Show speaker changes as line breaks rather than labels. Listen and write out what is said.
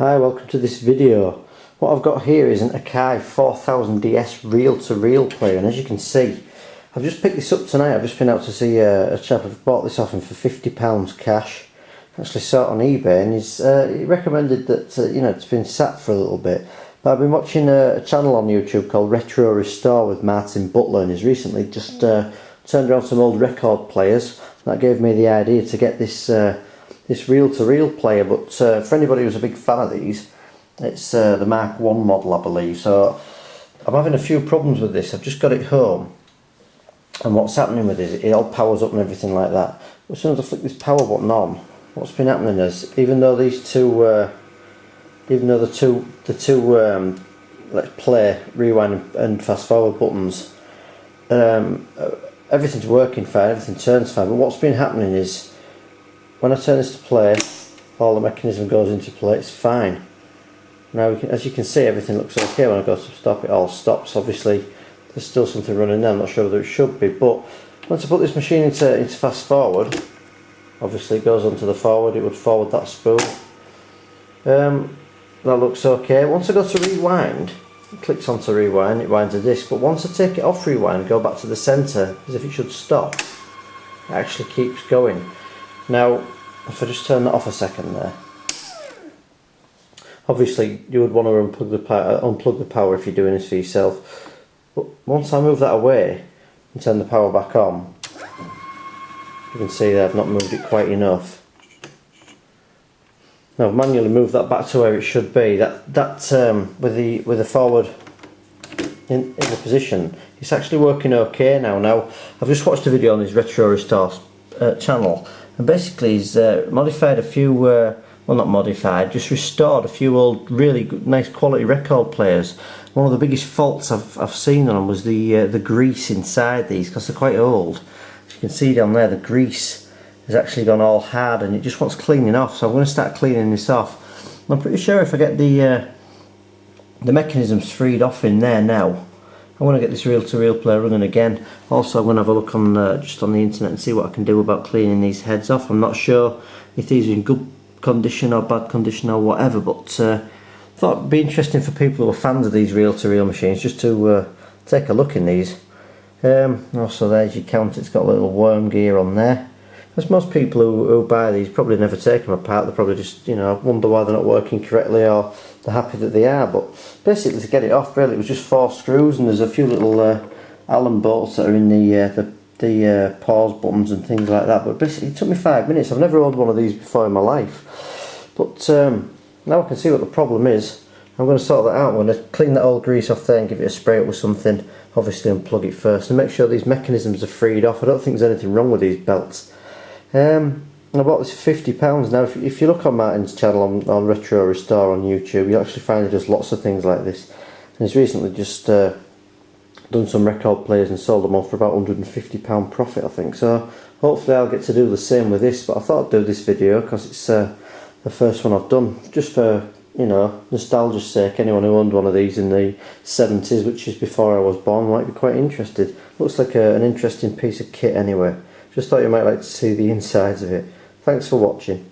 Hi, welcome to this video. What I've got here is an Akai 4000DS reel-to-reel player, and as you can see, I've just picked this up tonight. I've just been out to see a chap. I've bought this off him for £50 cash. Actually saw it on eBay, and he recommended that it's been sat for a little bit. But I've been watching a channel on YouTube called Retro Restore with Martin Butler, and he's recently just turned around some old record players. That gave me the idea to get this reel-to-reel player. But for anybody who's a big fan of these, it's the Mark 1 model, I believe. So I'm having a few problems with this. I've just got it home, and what's happening with it all powers up and everything like that. But as soon as I flick this power button on, what's been happening is, even though the two let's play, rewind and fast forward buttons, everything's working fine, everything turns fine. But what's been happening is, when I turn this to play, all the mechanism goes into play. It's fine. Now, as you can see, everything looks okay. When I go to stop, it all stops. Obviously, there's still something running there. I'm not sure whether it should be, but once I put this machine into fast forward, obviously it goes onto the forward. It would forward that spool. That looks okay. Once I go to rewind, it clicks onto rewind. It winds the disc. But once I take it off rewind, go back to the centre, as if it should stop, it actually keeps going. Now, if I just turn that off a second there, obviously you would want to unplug the power if you're doing this for yourself. But once I move that away and turn the power back on, you can see that I've not moved it quite enough. Now I've manually moved that back to where it should be. With the forward in the position, it's actually working okay now. Now I've just watched a video on his Retro Restore channel, and basically he's modified a few, well, not modified, just restored a few old really good, nice quality record players. One of the biggest faults I've seen on them was the grease inside these, because they're quite old. As you can see down there, the grease has actually gone all hard and it just wants cleaning off. So I'm going to start cleaning this off. I'm pretty sure if I get the mechanisms freed off in there now, I want to get this reel-to-reel player running again. Also, I'm going to have a look on just on the internet and see what I can do about cleaning these heads off. I'm not sure if these are in good condition or bad condition or whatever, but thought it'd be interesting for people who are fans of these reel-to-reel machines just to take a look in these. Also, there's your count. It's got a little worm gear on there. As most people who buy these probably never take them apart. They probably just wonder why they're not working correctly, or they're happy that they are. But basically, to get it off, really, it was just 4 screws, and there's a few little Allen bolts that are in the pause buttons and things like that. But basically, it took me 5 minutes. I've never owned one of these before in my life. But now I can see what the problem is. I'm going to sort that out. I'm going to clean that old grease off there and give it a spray up with something. Obviously, unplug it first and make sure these mechanisms are freed off. I don't think there's anything wrong with these belts. I bought this for £50. Now, if you look on Martin's channel on Retro Restore on YouTube, you'll actually find he does lots of things like this. And he's recently just done some record players and sold them all for about £150 profit, I think. So hopefully I'll get to do the same with this. But I thought I'd do this video because it's the first one I've done, just for nostalgia's sake. Anyone who owned one of these in the 70s, which is before I was born, might be quite interested. Looks like an interesting piece of kit anyway. Just thought you might like to see the insides of it. Thanks for watching.